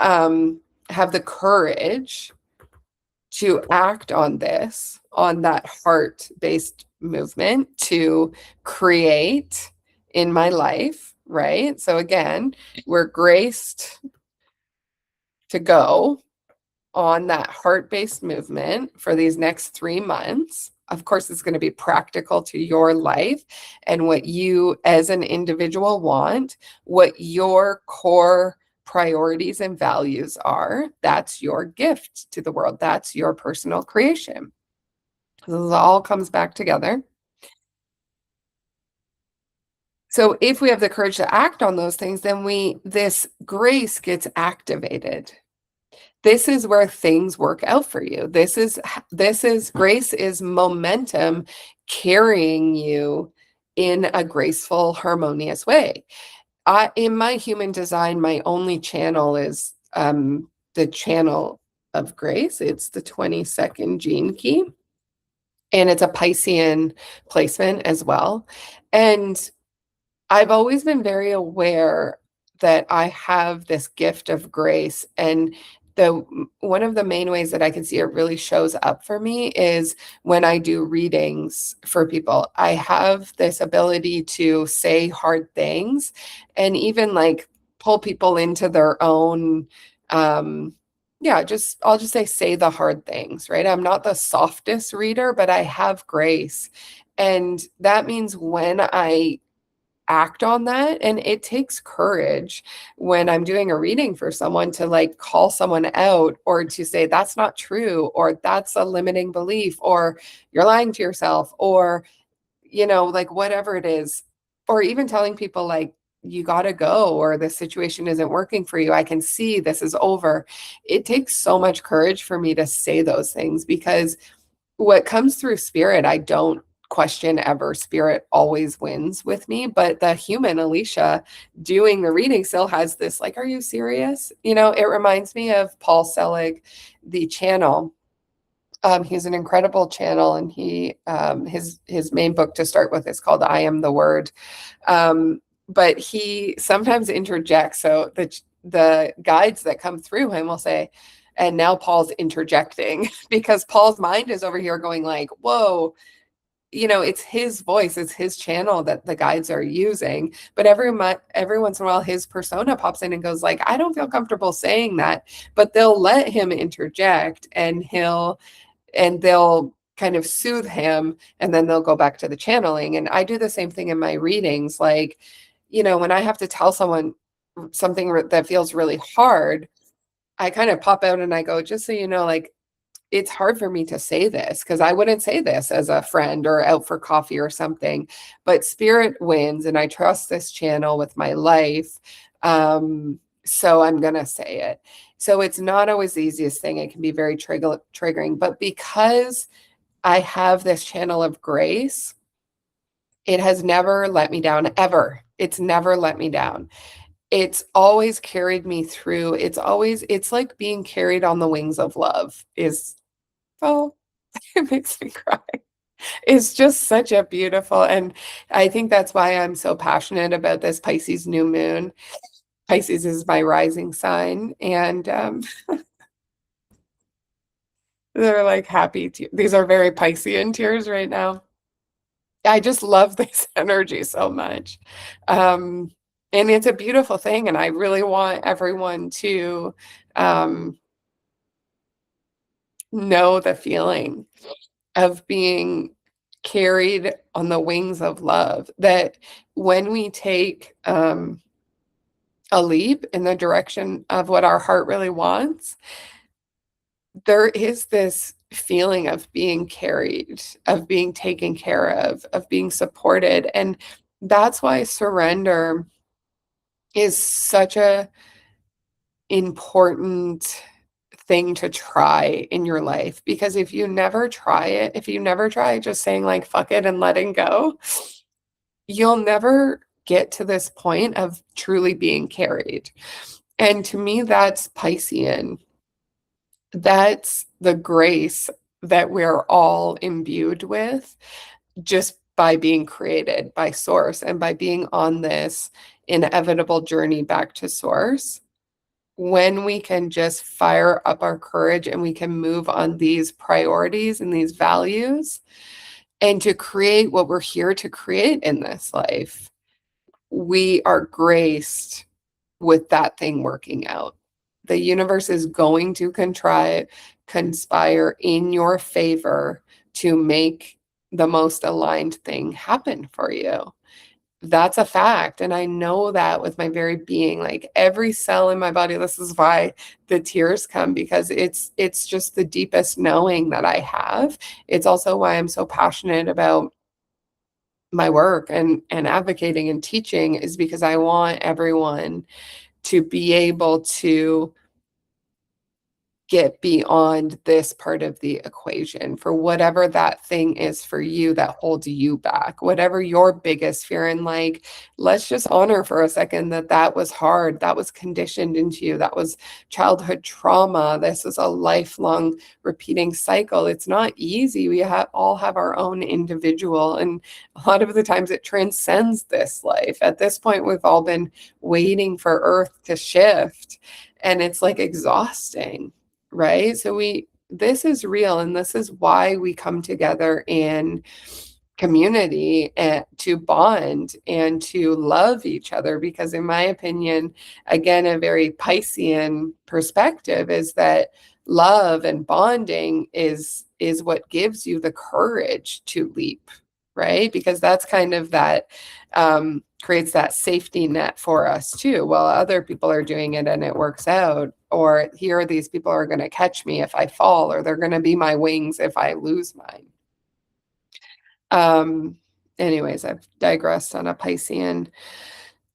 have the courage to act on this, on that heart-based movement, to create in my life, right? So again, we're graced to go on that heart-based movement for these next 3 months. Of course, it's going to be practical to your life and what you as an individual want, what your core priorities and values are. That's your gift to the world. That's your personal creation. This all comes back together. So if we have the courage to act on those things, then this grace gets activated. This is where things work out for you. This is grace is momentum carrying you in a graceful, harmonious way. In my human design, my only channel is the channel of grace. It's the 22nd gene key, and it's a Piscean placement as well. And I've always been very aware that I have this gift of grace, and one of the main ways that I can see it really shows up for me is when I do readings for people. I have this ability to say hard things and even like pull people into their own I'll just say the hard things, right? I'm not the softest reader, but I have grace. And that means when I act on that, and it takes courage when I'm doing a reading for someone to like call someone out, or to say that's not true, or that's a limiting belief, or you're lying to yourself, or like whatever it is, or even telling people like you got to go, or the situation isn't working for you, I can see this is over. It takes so much courage for me to say those things, because what comes through spirit, I don't question ever. Spirit always wins with me. But the human Alicia doing the reading still has this like, are you serious? It reminds me of Paul Selig, the channel. He's an incredible channel, and his main book to start with is called I Am the Word. But he sometimes interjects. So the guides that come through him will say, and now Paul's interjecting because Paul's mind is over here going like, whoa, it's his voice, it's his channel that the guides are using. But every once in a while, his persona pops in and goes like, I don't feel comfortable saying that, but they'll let him interject, and they'll kind of soothe him, and then they'll go back to the channeling. And I do the same thing in my readings. Like, when I have to tell someone something that feels really hard, I kind of pop out and I go, just so you know, like, it's hard for me to say this because I wouldn't say this as a friend or out for coffee or something, but spirit wins and I trust this channel with my life. So I'm going to say it. So it's not always the easiest thing. It can be very triggering, but because I have this channel of grace, it has never let me down ever. It's never let me down. It's always carried me through. It's like being carried on the wings of love is, oh, it makes me cry. It's just such a beautiful, and I think that's why I'm so passionate about this Pisces new moon. Pisces is my rising sign, and they're like happy. These are very Piscean tears right now. I just love this energy so much. Um, and it's a beautiful thing, and I really want everyone to know the feeling of being carried on the wings of love, that when we take a leap in the direction of what our heart really wants, there is this feeling of being carried, of being taken care of being supported. And that's why surrender is such a important thing to try in your life, because if you never try it, if you never try just saying like fuck it and letting go, you'll never get to this point of truly being carried. And to me, that's Piscean. That's the grace that we're all imbued with just by being created by source and by being on this inevitable journey back to source. When we can just fire up our courage and we can move on these priorities and these values and to create what we're here to create in this life, we are graced with that thing working out. The universe is going to conspire in your favor to make the most aligned thing happen for you. That's a fact. And I know that with my very being, like every cell in my body. This is why the tears come, because it's just the deepest knowing that I have. It's also why I'm so passionate about my work and advocating and teaching, is because I want everyone to be able to get beyond this part of the equation for whatever that thing is for you that holds you back, whatever your biggest fear. And like, let's just honor for a second that that was hard. That was conditioned into you. That was childhood trauma. This is a lifelong repeating cycle. It's not easy. We all have our own individual, and a lot of the times it transcends this life. At this point, we've all been waiting for Earth to shift, and it's like exhausting. Right? So this is real, and this is why we come together in community and to bond and to love each other, because in my opinion, again, a very Piscean perspective is that love and bonding is what gives you the courage to leap, right? Because that's kind of that creates that safety net for us too. While other people are doing it and it works out, or here these people are going to catch me if I fall, or they're going to be my wings if I lose mine. Anyways, I've digressed on a Piscean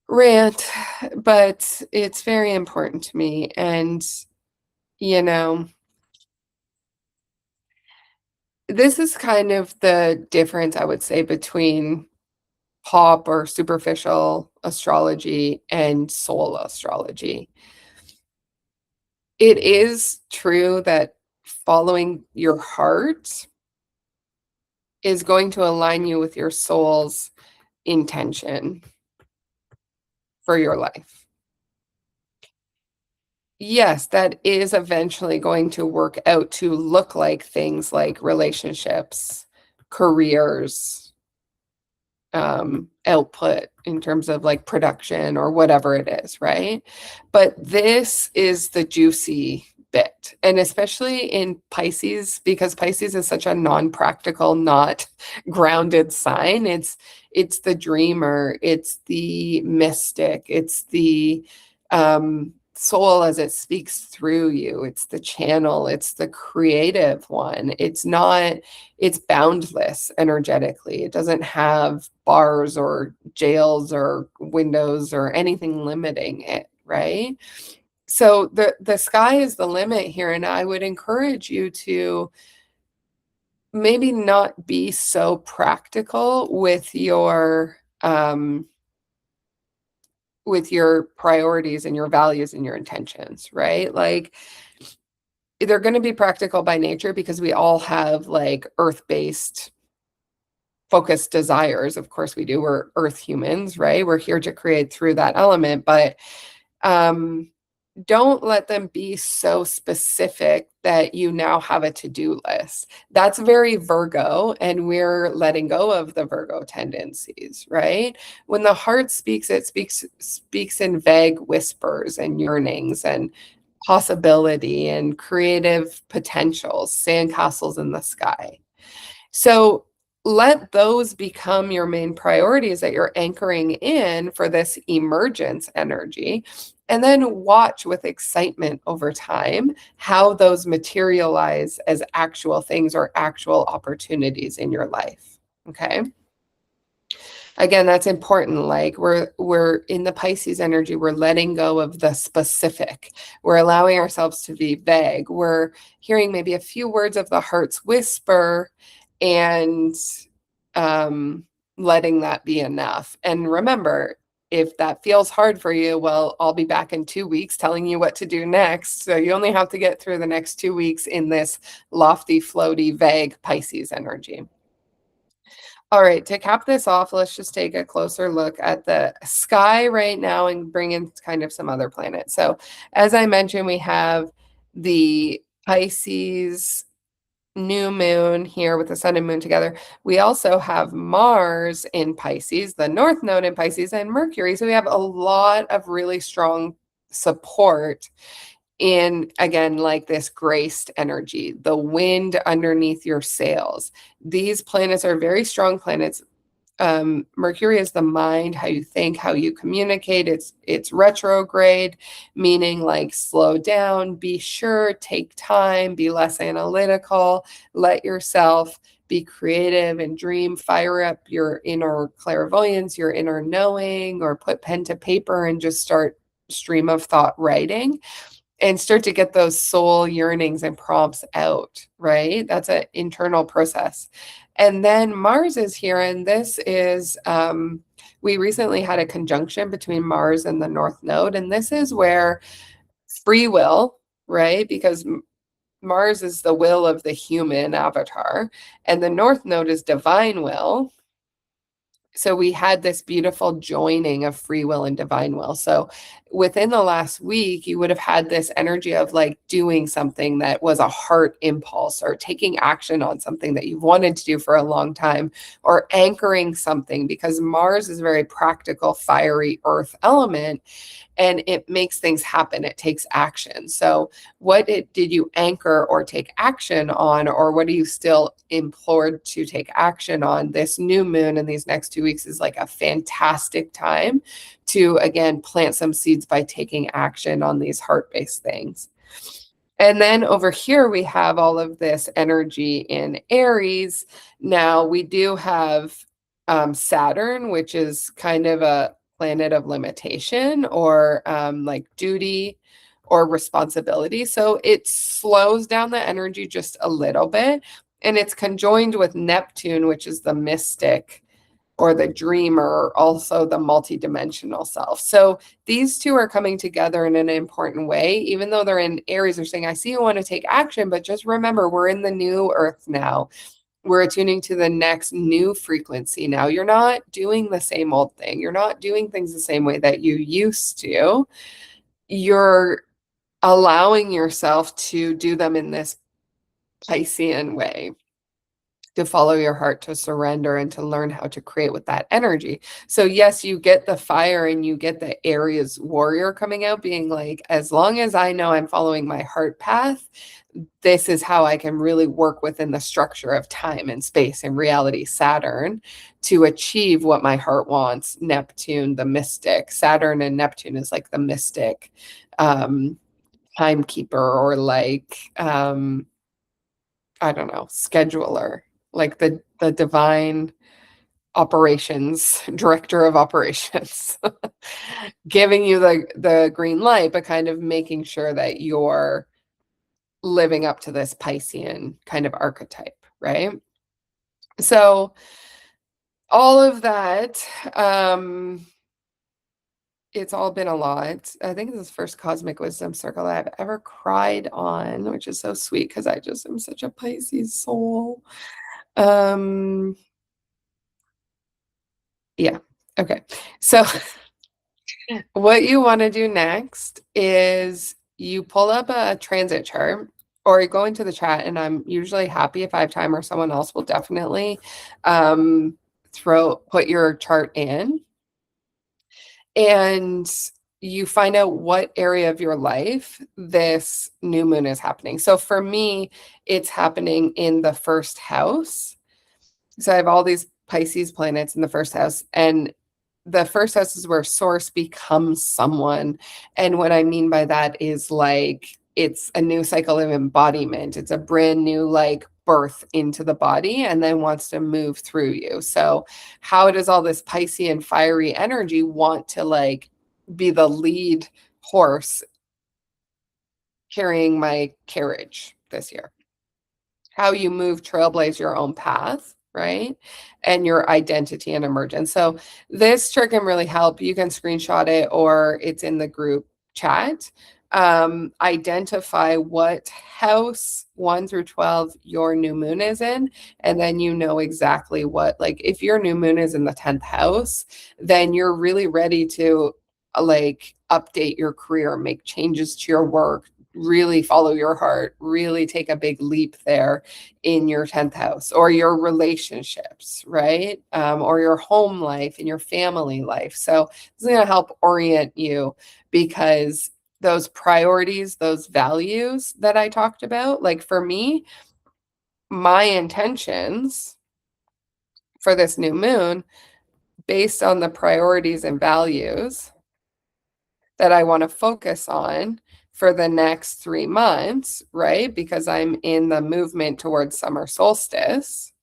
rant, but it's very important to me. And, you know, this is kind of the difference, I would say, between pop or superficial astrology and soul astrology. It is true that following your heart is going to align you with your soul's intention for your life. yes, that is eventually going to work out to look like things like relationships, careers, output in terms of like production or whatever it is, right? But this is the juicy bit. And especially in Pisces, because Pisces is such a non-practical, not grounded sign. It's the dreamer, it's the mystic, it's the soul as it speaks through you. It's the channel, it's the creative one. It's boundless energetically. It doesn't have bars or jails or windows or anything limiting it, right? So the sky is the limit here, and I would encourage you to maybe not be so practical with your priorities and your values and your intentions, right? Like they're going to be practical by nature because we all have like earth-based focused desires. Of course we do. We're earth humans, right? We're here to create through that element, but um don't let them be so specific that you now have a to-do list. That's very Virgo, and we're letting go of the Virgo tendencies, right? When the heart speaks, it speaks in vague whispers and yearnings and possibility and creative potentials, sandcastles in the sky. So let those become your main priorities that you're anchoring in for this emergence energy. And then watch with excitement over time how those materialize as actual things or actual opportunities in your life. Okay. Again, that's important. Like we're in the Pisces energy, we're letting go of the specific. We're allowing ourselves to be vague. We're hearing maybe a few words of the heart's whisper and um, letting that be enough. And remember, if that feels hard for you, well, I'll be back in 2 weeks telling you what to do next. So you only have to get through the next 2 weeks in this lofty, floaty, vague Pisces energy. All right, to cap this off, let's just take a closer look at the sky right now and bring in kind of some other planets. So, as I mentioned, we have the Pisces new moon here with the sun and moon together. We also have Mars in Pisces, the north node in Pisces, and Mercury. So, we have a lot of really strong support in, again, like this graced energy, the wind underneath your sails. These planets are very strong planets. Mercury is the mind, how you think, how you communicate. It's retrograde, meaning like slow down, be sure, take time, be less analytical, let yourself be creative and dream, fire up your inner clairvoyance, your inner knowing, or put pen to paper and just start stream of thought writing and start to get those soul yearnings and prompts out, right? That's an internal process. And then Mars is here, and this is, we recently had a conjunction between Mars and the North Node, and this is where free will, right? Because Mars is the will of the human avatar, and the North Node is divine will. So we had this beautiful joining of free will and divine will. So within the last week, you would have had this energy of like doing something that was a heart impulse or taking action on something that you've wanted to do for a long time or anchoring something, because Mars is a very practical, fiery earth element and it makes things happen. It takes action. So did you anchor or take action on, or what are you still implored to take action on? This new moon in these next 2 weeks is like a fantastic time to, again, plant some seeds by taking action on these heart-based things. And then over here, we have all of this energy in Aries. Now, we do have Saturn, which is kind of a planet of limitation or like duty or responsibility. So it slows down the energy just a little bit. And it's conjoined with Neptune, which is the mystic or the dreamer, also the multidimensional self. So these two are coming together in an important way. Even though they're in Aries, they're saying, I see you want to take action, but just remember, we're in the new earth now. We're attuning to the next new frequency now. You're not doing the same old thing. You're not doing things the same way that you used to. You're allowing yourself to do them in this Piscean way, to follow your heart, to surrender, and to learn how to create with that energy. So yes, you get the fire and you get the Aries warrior coming out, being like, as long as I know I'm following my heart path, this is how I can really work within the structure of time and space and reality, Saturn, to achieve what my heart wants. Neptune, the mystic. Saturn and Neptune is like the mystic timekeeper, or like I don't know, scheduler, like the divine operations, director of operations, giving you the green light, but kind of making sure that you're living up to this Piscean kind of archetype, right? So all of that, it's all been a lot. I think this is the first cosmic wisdom circle that I've ever cried on, which is so sweet because I just am such a Pisces soul. Yeah. Okay. So what you want to do next is you pull up a transit chart, or you go into the chat, and I'm usually happy if I have time, or someone else will definitely um, put your chart in, and you find out what area of your life this new moon is happening. So for me, it's happening in the first house. So I have all these Pisces planets in the first house, and the first house is where source becomes someone. And what I mean by that is like it's a new cycle of embodiment. It's a brand new like birth into the body and then wants to move through you. So how does all this Piscean fiery energy want to like be the lead horse carrying my carriage this year? How you move, trailblaze your own path, right? And your identity and emergence. So this trick can really help. You can screenshot it, or it's in the group chat. Identify what house 1 through 12 your new moon is in, and then you know exactly what, like if your new moon is in the 10th house, then you're really ready to like update your career, make changes to your work, really follow your heart, really take a big leap there in your 10th house, or your relationships, right? Or your home life and your family life. So it's going to help orient you, because those priorities, those values that I talked about, like for me, my intentions for this new moon, based on the priorities and values that I want to focus on for the next 3 months, right? Because I'm in the movement towards summer solstice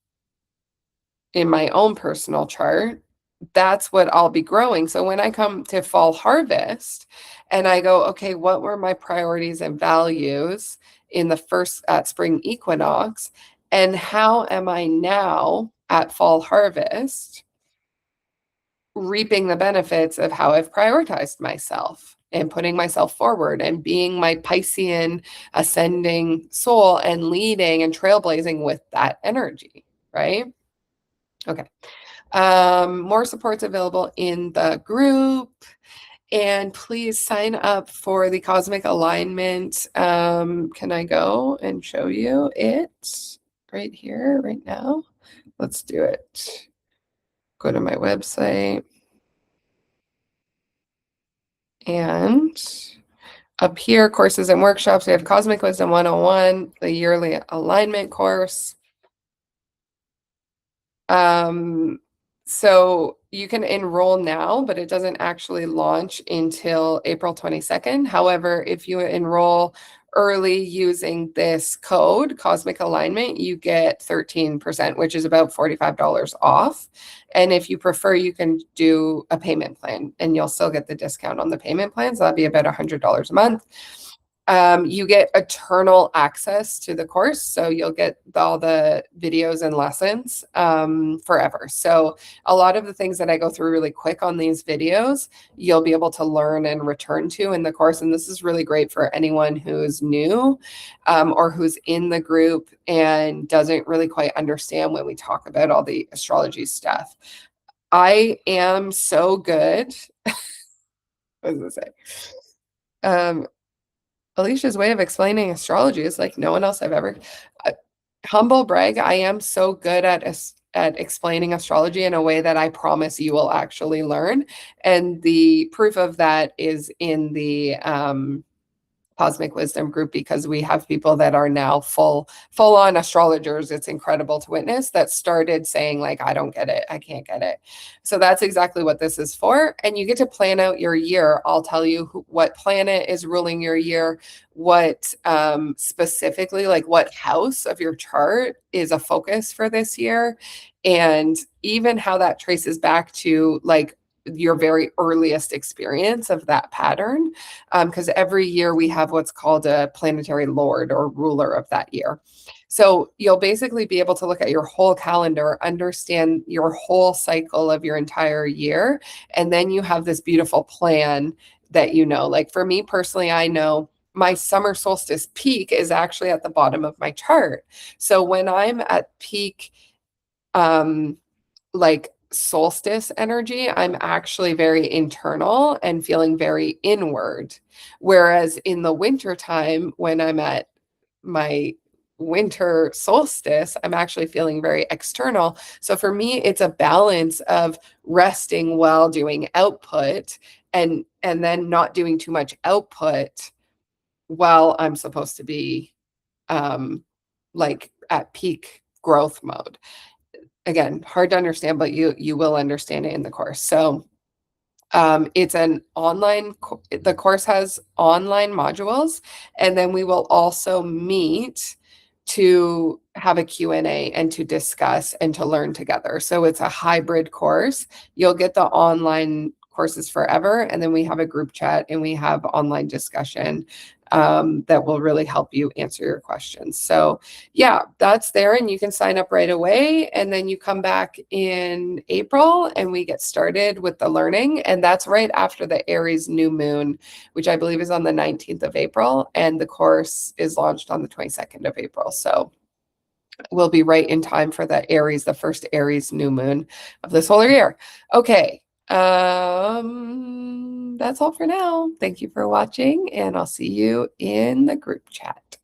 in my own personal chart. That's what I'll be growing. So when I come to fall harvest and I go, okay, what were my priorities and values in the first at spring equinox? And how am I now at fall harvest reaping the benefits of how I've prioritized myself and putting myself forward and being my Piscean ascending soul and leading and trailblazing with that energy, right? Okay. More support's available in the group. And please sign up for the cosmic alignment. Can I go and show you it right here, right now? Let's do it. Go to my website. And up here, courses and workshops, we have Cosmic Wisdom 101, the yearly alignment course. So you can enroll now, but it doesn't actually launch until April 22nd. However, if you enroll early using this code, Cosmic Alignment, you get 13%, which is about $45 off. And if you prefer, you can do a payment plan and you'll still get the discount on the payment plan. So that'd be about $100 a month. You get eternal access to the course. So you'll get all the videos and lessons forever. So a lot of the things that I go through really quick on these videos, you'll be able to learn and return to in the course. And this is really great for anyone who's new or who's in the group and doesn't really quite understand when we talk about all the astrology stuff. I am so good. What does it say? Alicia's way of explaining astrology is like no one else I've ever uh, humble brag, I am so good at explaining astrology in a way that I promise you will actually learn. And the proof of that is in the Cosmic Wisdom group, because we have people that are now full on astrologers. It's incredible to witness, that started saying like, I don't get it, I can't get it. So that's exactly what this is for. And you get to plan out your year. I'll tell you what planet is ruling your year, what specifically, like what house of your chart is a focus for this year, and even how that traces back to like your very earliest experience of that pattern, because every year we have what's called a planetary lord or ruler of that year. So you'll basically be able to look at your whole calendar, understand your whole cycle of your entire year, and then you have this beautiful plan that you know. Like for me personally, I know my summer solstice peak is actually at the bottom of my chart. So when I'm at peak, um, like solstice energy, I'm actually very internal and feeling very inward. Whereas in the winter time, when I'm at my winter solstice, I'm actually feeling very external. So for me, it's a balance of resting while doing output, and then not doing too much output while I'm supposed to be like at peak growth mode. Again, hard to understand, but you will understand it in the course. So it's an online, the course has online modules, and then we will also meet to have a Q&A and to discuss and to learn together. So it's a hybrid course. You'll get the online courses forever, and then we have a group chat and we have online discussion that will really help you answer your questions. So yeah, that's there, and you can sign up right away, and then you come back in April and we get started with the learning, and that's right after the Aries new moon, which I believe is on the 19th of April, and the course is launched on the 22nd of April. So we'll be right in time for the first Aries new moon of the solar year. Okay. That's all for now. Thank you for watching, and I'll see you in the group chat.